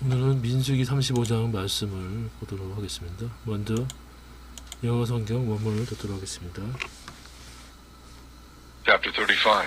오늘은 민수기 35장 말씀을 보도록 하겠습니다. 먼저 영어 성경 원문을 듣도록 하겠습니다. Chapter 35.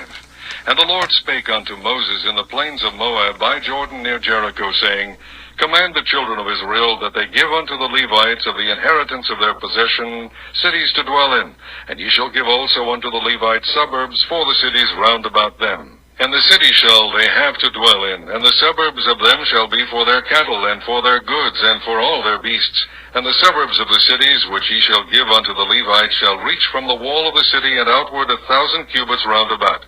And the Lord spake unto Moses in the plains of Moab by Jordan near Jericho, saying, Command the children of Israel that they give unto the Levites of the inheritance of their possession cities to dwell in, and ye shall give also unto the Levites suburbs for the cities round about them. And the city shall they have to dwell in, and the suburbs of them shall be for their cattle, and for their goods, and for all their beasts. And the suburbs of the cities which ye shall give unto the Levites shall reach from the wall of the city and outward 1,000 cubits round about.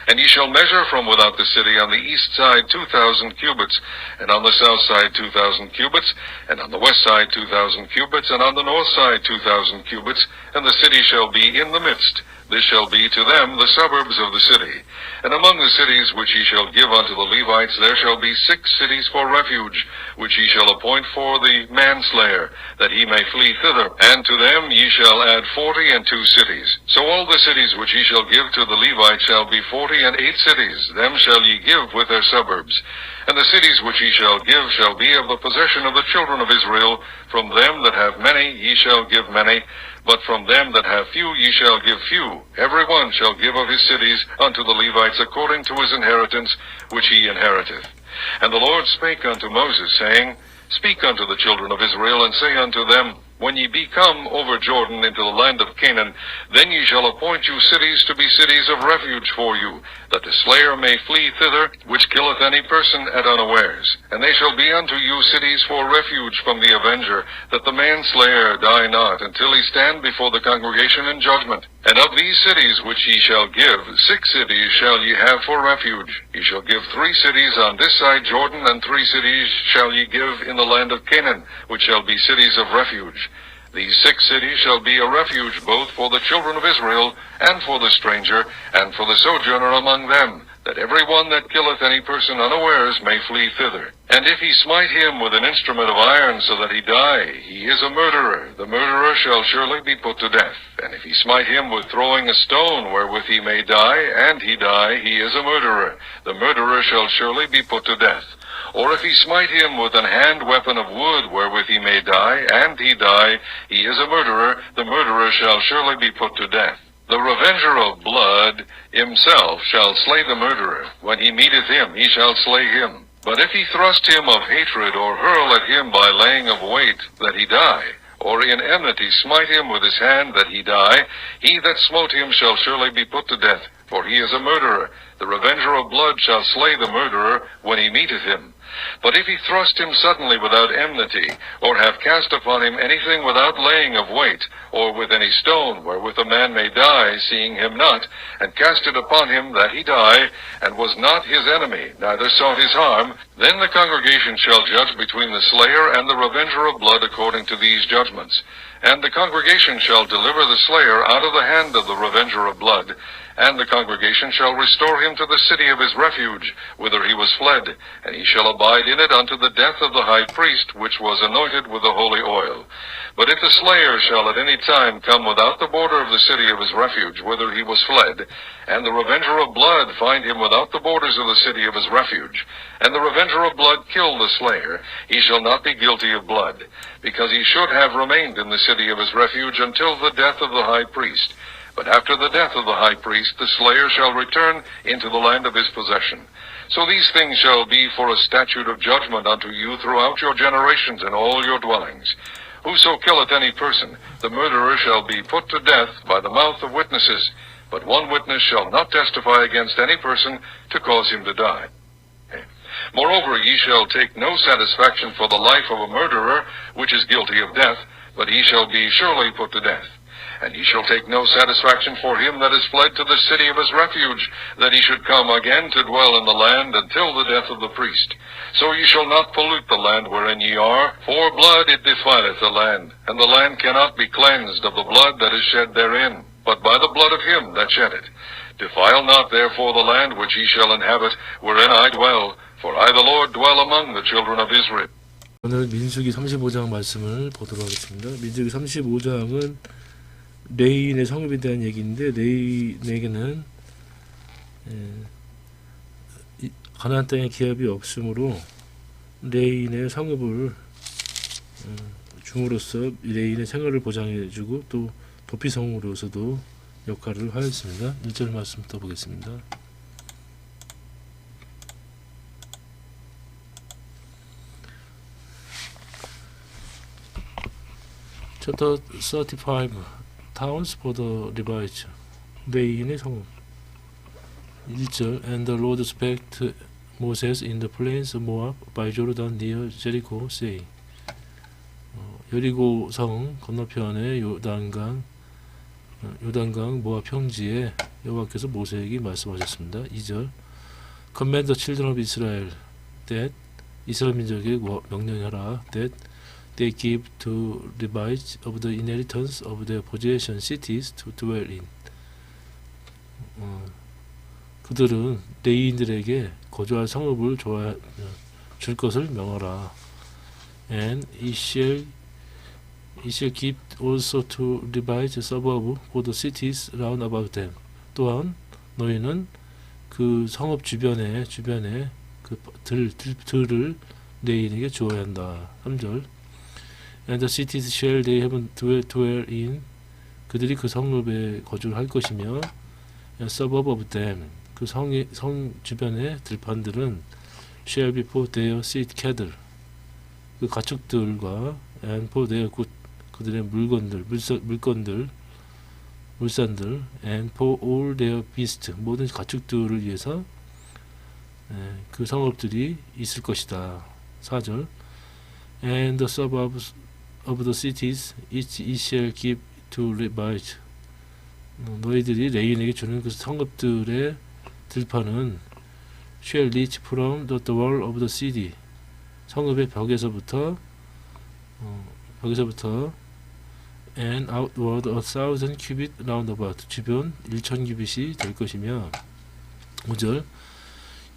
And ye shall measure from without the city on the east side 2,000 cubits, and on the south side 2,000 cubits, and on the west side 2,000 cubits, and on the north side 2,000 cubits, and the city shall be in the midst. This shall be to them the suburbs of the city. And among the cities which ye shall give unto the Levites there shall be 6 cities for refuge, which ye shall appoint for the manslayer, that he may flee thither. And to them ye shall add 42 cities. So all the cities which ye shall give to the Levites shall be 48 cities. Them shall ye give with their suburbs. And the cities which ye shall give shall be of the possession of the children of Israel. From them that have many ye shall give many, but from them that have few ye shall give few. Every one shall give of his cities unto the Levites according to his inheritance which he inheriteth. And the Lord spake unto Moses, saying, Speak unto the children of Israel, and say unto them, When ye be come over Jordan into the land of Canaan, then ye shall appoint you cities to be cities of refuge for you, that the slayer may flee thither, which killeth any person at unawares. And they shall be unto you cities for refuge from the avenger, that the manslayer die not, until he stand before the congregation in judgment. And of these cities which ye shall give, 6 cities shall ye have for refuge. Ye shall give 3 cities on this side Jordan, and 3 cities shall ye give in the land of Canaan, which shall be cities of refuge. These 6 cities shall be a refuge both for the children of Israel, and for the stranger, and for the sojourner among them, that every one that killeth any person unawares may flee thither. And if he smite him with an instrument of iron so that he die, he is a murderer. The murderer shall surely be put to death. And if he smite him with throwing a stone wherewith he may die, and he die, he is a murderer. The murderer shall surely be put to death. Or if he smite him with an hand weapon of wood wherewith he may die, and he die, he is a murderer. The murderer shall surely be put to death. The revenger of blood himself shall slay the murderer. When he meeteth him, he shall slay him. But if he thrust him of hatred, or hurl at him by laying of weight, that he die, or in enmity smite him with his hand, that he die, he that smote him shall surely be put to death, for he is a murderer. The revenger of blood shall slay the murderer when he meeteth him. But if he thrust him suddenly without enmity, or have cast upon him anything without laying of weight, or with any stone wherewith a man may die, seeing him not, and cast it upon him that he die, and was not his enemy, neither sought his harm, then the congregation shall judge between the slayer and the revenger of blood according to these judgments. And the congregation shall deliver the slayer out of the hand of the revenger of blood, and the congregation shall restore him to the city of his refuge, whither he was fled, and he shall abide in it unto the death of the high priest, which was anointed with the holy oil. But if the slayer shall at any time come without the border of the city of his refuge, whither he was fled, and the revenger of blood find him without the borders of the city of his refuge, and the revenger of blood kill the slayer, he shall not be guilty of blood, because he should have remained in the city of his refuge until the death of the high priest. But after the death of the high priest, the slayer shall return into the land of his possession. So these things shall be for a statute of judgment unto you throughout your generations in all your dwellings. Whoso killeth any person, the murderer shall be put to death by the mouth of witnesses. But one witness shall not testify against any person to cause him to die. Moreover, ye shall take no satisfaction for the life of a murderer, which is guilty of death, but he shall be surely put to death. And ye shall take no satisfaction for him that is fled to the city of his refuge, that he should come again to dwell in the land until the death of the priest. So ye shall not pollute the land wherein ye are, for blood it defileth the land, and the land cannot be cleansed of the blood that is shed therein, but by the blood of him that shed it. Defile not therefore the land which ye shall inhabit, wherein I dwell, for I the Lord dwell among the children of Israel. 오늘 민수기 35장 말씀을 보도록 하겠습니다. 민수기 35장은 레인의 성읍에 대한 얘기인데, 레인에게는 가나안 땅에 기업이 없으므로 레인의 성읍을 줌으로써 레인의 생활을 보장해주고 또 도피성으로서도 역할을 하였습니다. 1절 말씀 또 보겠습니다. Chapter 35 Towns for the Levites 레인의 성읍 1절 And the Lord spake to Moses in the plains of Moab by Jordan near Jericho, saying 여리고 성 건너편의 요단강 모압 평지에 여호와께서 모세에게 말씀하셨습니다. 2절 Command the children of Israel that 이스라엘 민족에게 명령하라 that they give to Levites of the inheritance of their possession cities to dwell in. 그들은 레위인들에게 거주할 성읍을 줄 것을 명하라. And it shall give also to Levites suburb for the cities round about them. 또한 너희는 그 성읍 주변에 그 들을 레위인에게 주어야 한다. 3절 And the cities shall they have dwell in. 그들이 그 성읍에 거주를 할 것이며 suburb of them. 그 성 주변의 들판들은 shall be for their seed cattle. 그 가축들과 and for their good. 그들의 물산들 and for all their beasts. 모든 가축들을 위해서 그 성읍들이 있을 것이다. 4절 And the suburbs of the cities each shall give to Levites. 너희들이 레위인에게 주는 그 성읍들의 들판은 shall reach from the wall of the city. 성읍의 벽에서부터 and outward 1,000 cubit roundabout. 주변 1,000규빗이 될 것이며 5절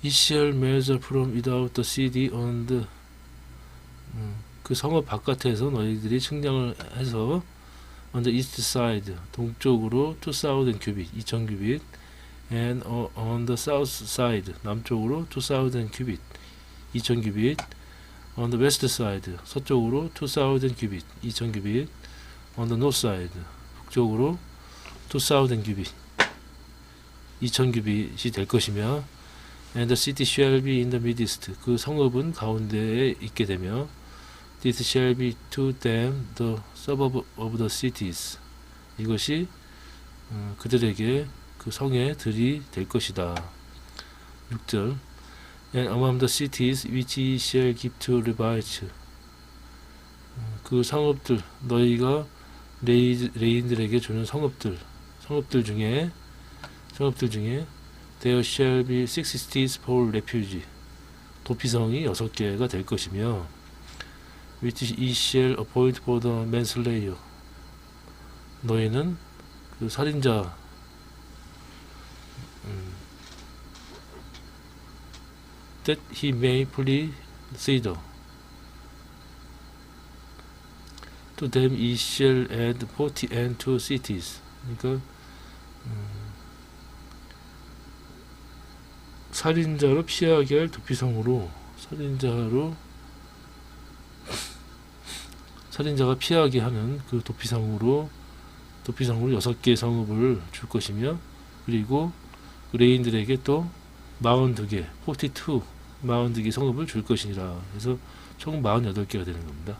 It shall measure from without the city on the 그 성읍 바깥에서 너희들이 측량을 해서 on the east side 동쪽으로 2,000 cubit 2,000규빗 and on the south side 남쪽으로 2,000 cubit 2,000규빗 on the west side 서쪽으로 2,000 cubit 2,000규빗 on the north side 북쪽으로 2,000 cubit 2,000규빗이 될 것이며 and the city shall be in the midst 그 성읍은 가운데에 있게 되며 this shall be to them the suburb of the cities 이것이 그들에게 그 성의 들이 될 것이다. 6절 And among the cities which ye shall give to Levites 그 성읍들 너희가 레인들에게 주는 성읍들 중에 there shall be 6 cities for refuge 도피성이 6개가 될 것이며 which ye shall appoint for the manslayer 너희는 그 살인자 that he may flee thither to them ye shall add 42 cities 그러니까 살인자로 피하게 할 도피성으로 살인자가 피하게 하는 그 도피성으로 6개의 성읍을 줄 것이며 그리고 레인들에게 또 42개 42개 성읍을 줄 것이니라. 그래서 총 48개가 되는 겁니다.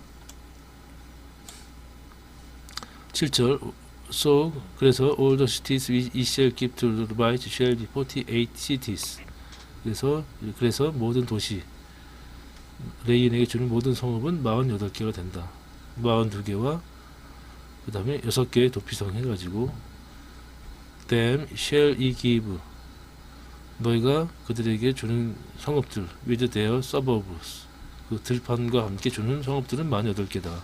7절 So 그래서 all the cities which ye shall give to the Levites shall be 48 cities. 그래서 모든 도시 레인에게 주는 모든 성읍은 48개가 된다. 42개와 그 다음에 6개의 도피성 해가지고 them shall ye give 너희가 그들에게 주는 성읍들 with their suburbs 그 들판과 함께 주는 성읍들은 48개다.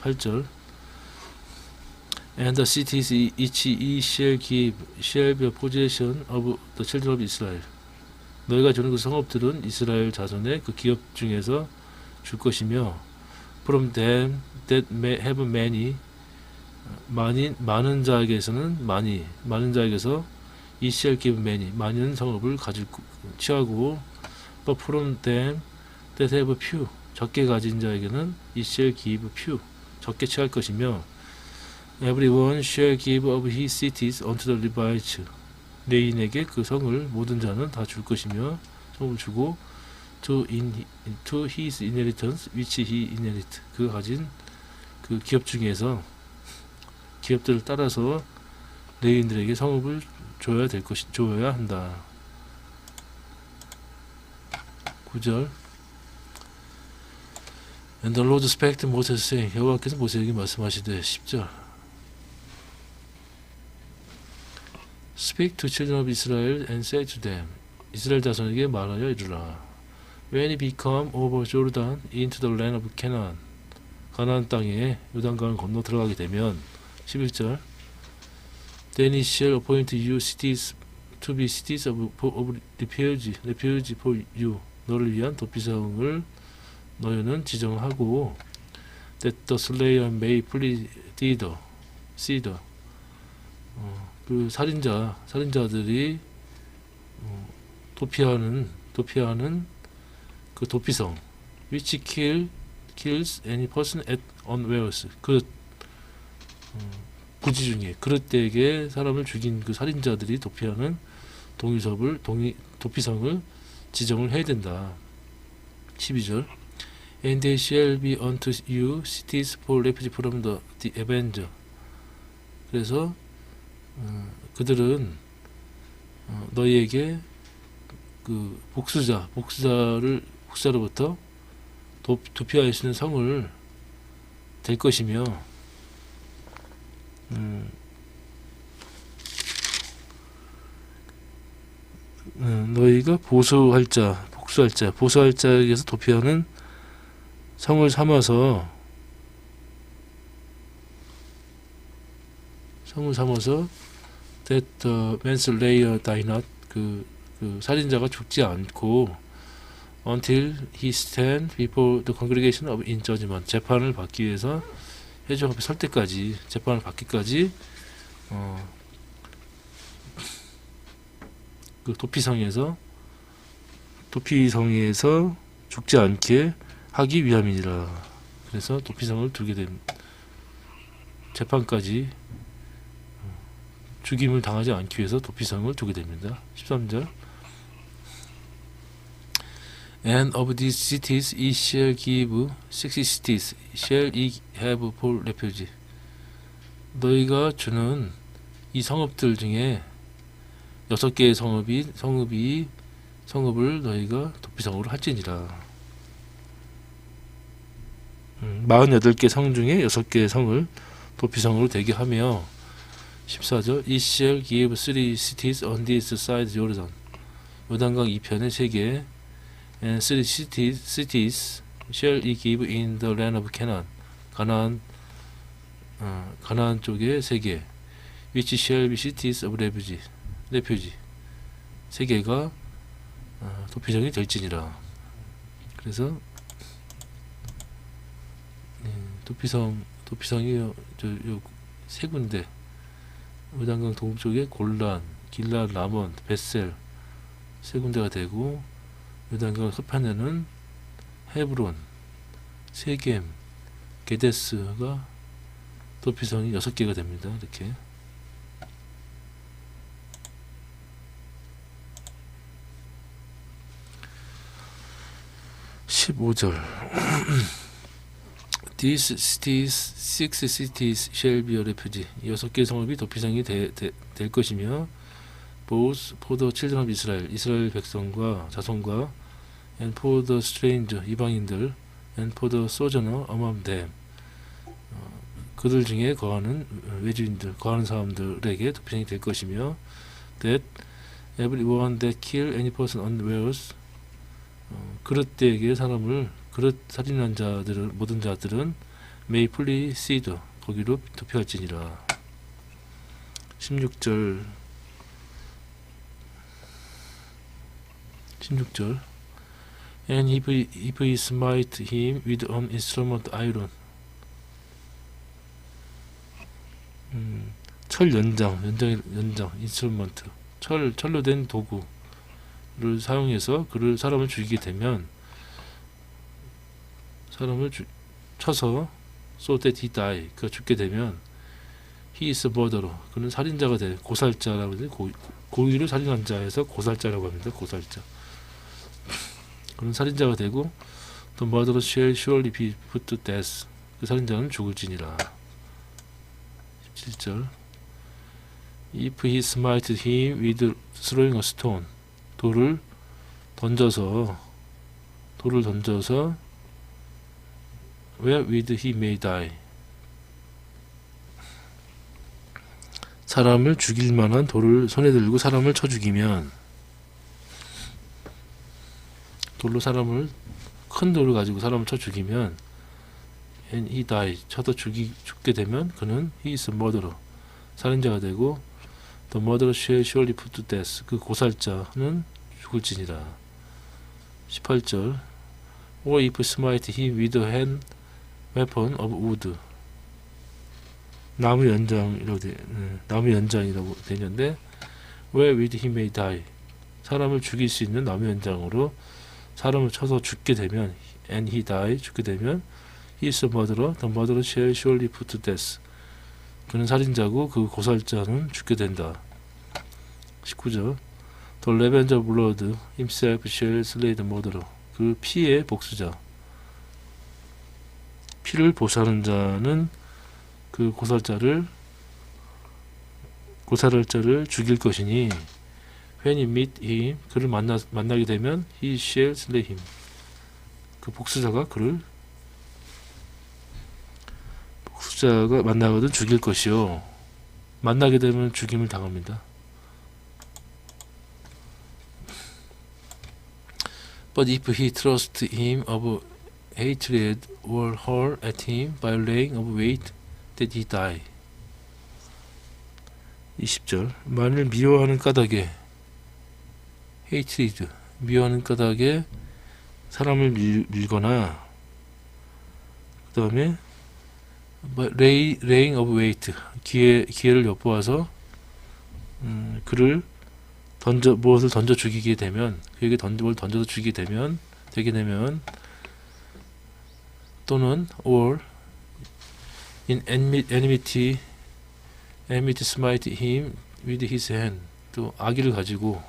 8절 And the cities which ye shall give shall be a possession of the children of Israel 너희가 주는 그 성읍들은 이스라엘 자손의 그 기업 중에서 줄 것이며 from them that may have many 많은 자에게서는 많은 자에게서 ye shall give many 많은 성읍을 취하고 but from them that have few, 적게 가진 자에게는 it shall give few, 적게 취할 것이며 everyone shall give of his cities unto the Levites, 레인에게 그 성을 모든 자는 다 줄 것이며 성을 주고 to his inheritance which he inherit, 그가 가진 그 기업 중에서 기업들을 따라서 레인들에게 성읍을 줘야 한다. 9절 And the Lord spake to Moses saying, 여호와께서 모세에게 말씀하시되 10절 Speak to children of Israel and say to them, 이스라엘 자손에게 말하여 이르라. When you become over Jordan into the land of Canaan, 가나안 땅에 요단강을 건너 들어가게 되면 11절 Then he shall appoint you cities to be cities of refuge for you, 너를 위한 도피성을 너희는 지정하고 that the slayer may flee thither, 그 살인자들이 도피하는 그 도피성 which kills any person at unawares, 그 부지 중에 그릇 때에게 사람을 죽인 그 살인자들이 도피하는 도피성을 지정을 해야 된다. 12절 And they shall be unto you cities for refuge from the avenger. 그래서 그들은 너희에게 그 복수자로부터 도피할 수 있는 성을 될 것이며 너희가 복수할 자에게서 도피하는 성을 삼아서 that the manslayer die not, 그 살인자가 죽지 않고 until he stand before the congregation of in judgment, 재판을 받기 위해서 회중 앞에 설 때까지, 재판을 받기까지 그 도피성에서 죽지 않게 하기 위함이니라. 그래서 도피성을 두게 된 재판까지 죽임을 당하지 않기 위해서 도피성을 두게 됩니다. 13절 And of these cities ye shall give 60 cities shall ye have for refuge. 너희가 주는 이 성읍들 중에 6개의 성읍을 너희가 도피성으로 할지니라. 48개 성 중에 6개의 성을 도피성으로 되게 하며 14절 It shall give 3 cities on this side Jordan, 요단강 이편에 3개 and 3 cities shall he give in the land of Canaan, 가나안 쪽에 3개 which shall be cities of refuge, 3개가 도피성이 될지니라. 그래서 도피성이 요 3군데, 요단강 동쪽에 골란, 길랏, 라몬, 벳셀 3군데가 되고, 요단강 서편에는 헤브론, 세겜, 게데스가 도피성이 6개가 됩니다. 이렇게. (15절) These cities, 6 cities shall be a refuge. 6개의 성읍이 도피성이 될 것이며 both for the children of Israel, 이스라엘 백성과 자손과 and for the stranger, 이방인들 and for the sojourner among them, 그들 중에 거하는 외주인들, 거하는 사람들에게 도피성이 될 것이며 that everyone that kill any person unawares, 그릇 때에게 그릇 살인한 자들은, 모든 자들은 may flee thither, 거기로 도피할지니라. 16절 And if he smite him with an instrument iron, 철 연장 인스트루먼트, 철로 된 도구를 사용해서 사람을 죽이게 되면 사람을 쳐서 so that he die. 그가 죽게 되면 he is a murderer. 그는 살인자가 돼. 고살자라고 하는데 고의로 살인한 자에서 고살자라고 합니다. 고살자. 그는 살인자가 되고 the murderer shall surely be put to death. 그 살인자는 죽을지니라. 17절. If he smited him with throwing a stone. 돌을 던져서 wherewith he may die. 사람을 죽일 만한 돌을 손에 들고 사람을 쳐 죽이면, 큰 돌을 가지고 사람을 쳐 죽이면 and he die. 쳐서 죽게 되면 그는 he is a murderer. 살인자가 되고 the murderer shall surely put to death. 그 고살자는 죽을지니라. 18절. or if smite him with a hand weapon of wood. 나무 연장이라고 되는데 wherewith he may die. 사람을 죽일 수 있는 나무 연장으로 사람을 쳐서 죽게 되면 and he die. 죽게 되면 he is a murderer. the murderer shall surely put to death. 그는 살인자고 그 고살자는 죽게 된다. 19절. The revenger of blood himself shall slay the murderer. 그 피의 복수자, 피를 보수하는 자는 그 고살자를 죽일 것이니 when he meet him. 그를 만나게 되면 he shall slay him. 그 복수자가 만나거든 죽일 것이요. 만나게 되면 죽임을 당합니다. But if he thrust him of hatred or hurl at him by laying of weight, that he die. 20절. 만일 미워하는 까닭에 hatred, 미워하는 까닭에 사람을 밀거나 그 다음에 laying of weight, 기회를 엿보아서 무엇을 던져 죽이게 되면, 그에게 뭘 던져서 죽이게 되면, 또는 or in enmity smite him with his hand. 또 악의를 가지고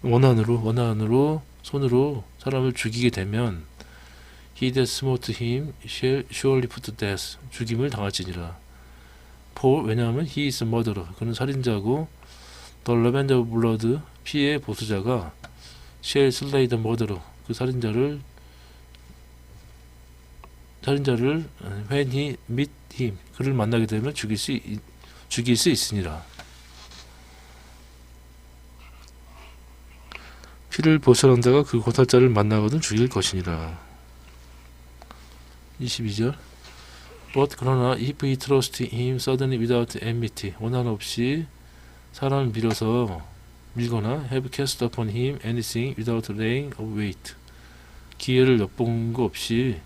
원한으로 손으로 사람을 죽이게 되면 he that smote him shall surely put to death. 죽임을 당할지니라. 왜냐하면 he is a murderer. 그는 살인자고 the revenger of blood. 피의 보수자가 shall slay the murderer. 그 살인자를 when he meet him. 그를 만나게 되면 죽일 수 있으니라. 피를 보수하는 자가 그 고살자를 만나거든 죽일 것이니라. 22절. But 그러나 if he thrust him suddenly without enmity. 원한 없이 사람을 밀거나 have cast upon him anything without laying of weight. 기회를 엿본 거 없이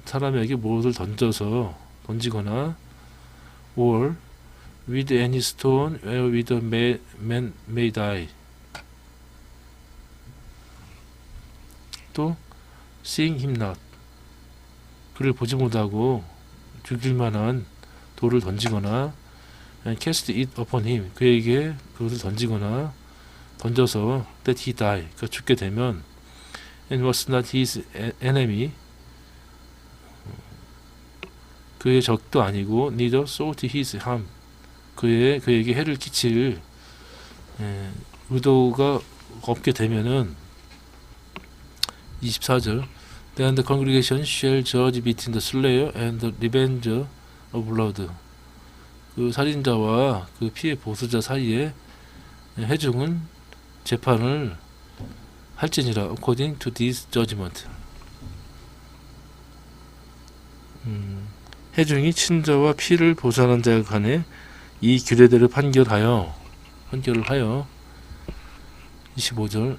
사람에게 무엇을 던지거나 or with any stone wherewith a man may die. 또 seeing him not. 그를 보지 못하고 죽일 만한 돌을 던지거나 and cast it upon him. 그에게 그것을 던져서 that he die. 그가 죽게 되면 and was not his enemy. 그의 적도 아니고 neither sought his harm. 그에게 해를 끼칠 의도가 없게 되면은 24절. Then the congregation shall judge between the slayer and the revenger of blood. 그 살인자와 그 피해 보수자 사이에 회중은 재판을 할지니라. According to this judgment. 회중이 친자와 피를 보수하는 자 간에 이 규례대로 판결을 하여 25절.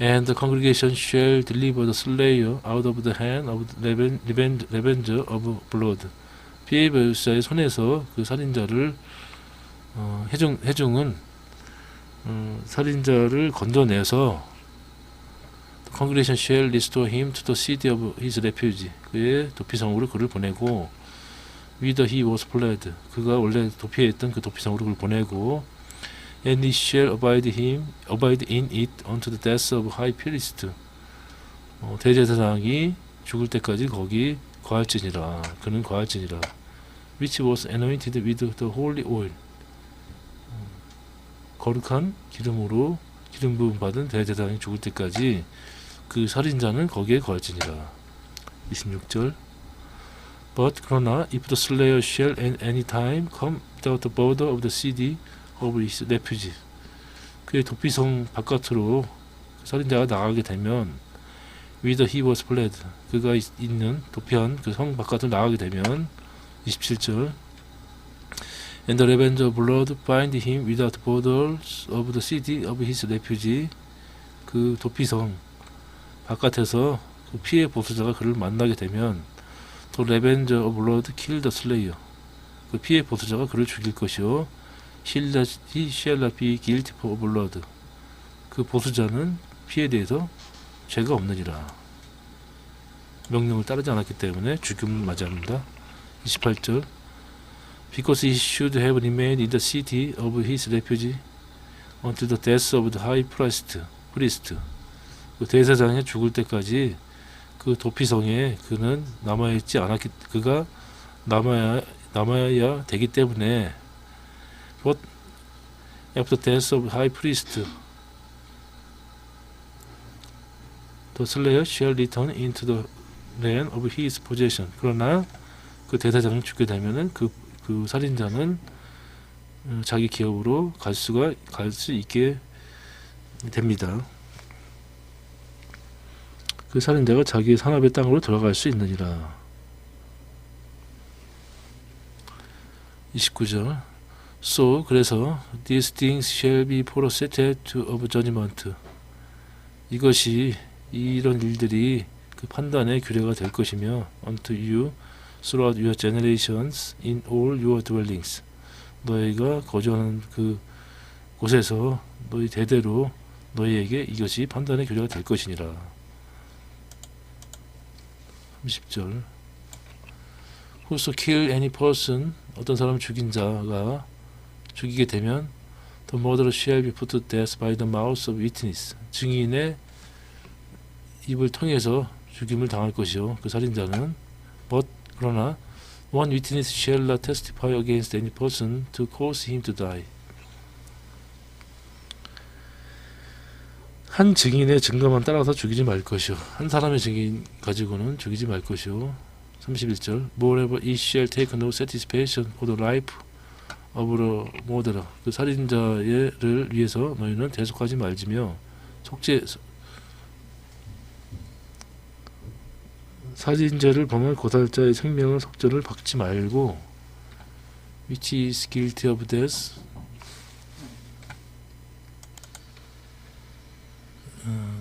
And the congregation shall deliver the slayer out of the hand of the revenger of blood. 피해 보수자의 손에서 그 살인자를 회중은 살인자를 건져내서 Congregation shall restore him to the city of his refuge. 그의 도피성으로 그를 보내고 whither he was fled. 그가 원래 도피해 있던 그 도피성으로 그를 보내고 and he shall abide in it unto the death of high priest. 대제사장이 죽을 때까지 거기 거할지니라. 그는 거할지니라. which was anointed with the holy oil. 거룩한 기름으로 기름 부음 받은 대제사장이 죽을 때까지 그 살인자는 거기에 거할지니라. 26절. But 그러나 if the slayer shall at any time come without the border of the city of his refuge. 그의 도피성 바깥으로 살인자가 나가게 되면 whither he was fled. 그가 있는 도피한 그 성 바깥으로 나가게 되면 27절. And the revenge of blood bind him without borders of the city of his refuge. 그 도피성 바깥에서 그 피해 보수자가 그를 만나게 되면 The revenge of blood kill the slayer. 그 피해 보수자가 그를 죽일 것이요. He shall not be guilty for blood. 그 보수자는 피해에 대해서 죄가 없느니라. 명령을 따르지 않았기 때문에 죽음을 맞이합니다. 28절. Because he should have remained in the city of his refuge until the death of the high priest. 그 대제사장이 죽을 때까지 그 도피성에 그는 남아있지 않았기, 그가 남아야 되기 때문에 But after the death of high priest, the slayer shall return into the land of his possession. 그러나 그 대제사장이 죽게 되면은 그 살인자는 자기 기업으로 갈 수 있게 됩니다. 그 살인자가 자기의 산업의 땅으로 돌아갈 수 있느니라. 29절. So 그래서 these things shall be for a set of judgment. 이것이 이런 일들이 그 판단의 규례가 될 것이며 unto you throughout your generations in all your dwellings. 너희가 거주하는 그 곳에서 너희 대대로 너희에게 이것이 판단의 규례가 될 것이니라. 30절. Whoso kill any person, 어떤 사람을 죽인 자가 죽이게 되면 the murderer shall be put to death by the mouth of witness. 증인의 입을 통해서 죽임을 당할 것이요. 그 살인자는 but 그러나 one witness shall not testify against any person to cause him to die. 한 증인의 증거만 따라서 죽이지 말 것이요. 한 사람의 증인 가지고는 죽이지 말 것이요. 31절. Moreover, it shall take no satisfaction for the life of the murderer. 그 살인자를 위해서 너희는 대속하지 말지며 살인죄를 범한 고살자의 생명을 속죄를 받지 말고 which is guilty of death.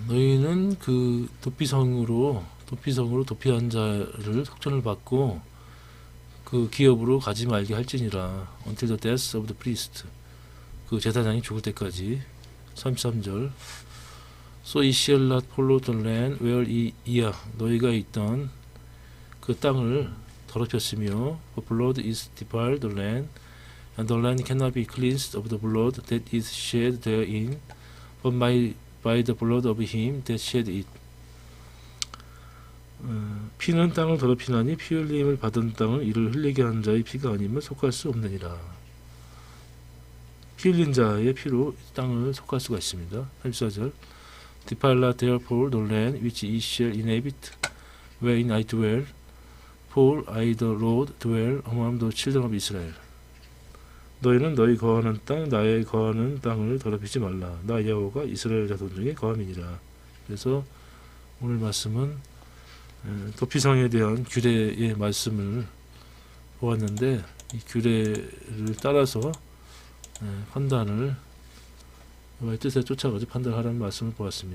너희는 그 도피성으로 도피한 자를 속죄를 받고 그 기업으로 가지 말게 할지니라. until the death of the priest. 그 제사장이 죽을 때까지. 33절. So ye shall not follow the land where ye are. 너희가 있던 그 땅을 더럽혔으며 for blood is defiled the land, and the land cannot be cleansed of the blood that is shed therein, but by the blood of him that shed it. 피는 땅을 더럽히나니 피 흘림을 받은 땅을 이를 흘리게 한 자의 피가 아니면 속할 수 없느니라. 피 흘린 자의 피로 땅을 속할 수가 있습니다. 34절. Defile not therefore the land which ye shall inhabit, wherein I dwell, for I the Lord dwell among the children of Israel. 너희는 너희 거하는 땅, 나의 거하는 땅을 더럽히지 말라. 나 여호와가 이스라엘 자손 중에 거함이니라. 그래서 오늘 말씀은 도피성에 대한 규례의 말씀을 보았는데 이 규례를 따라서 판단을 여호와의 뜻에 쫓아가지 판단하라는 말씀을 보았습니다.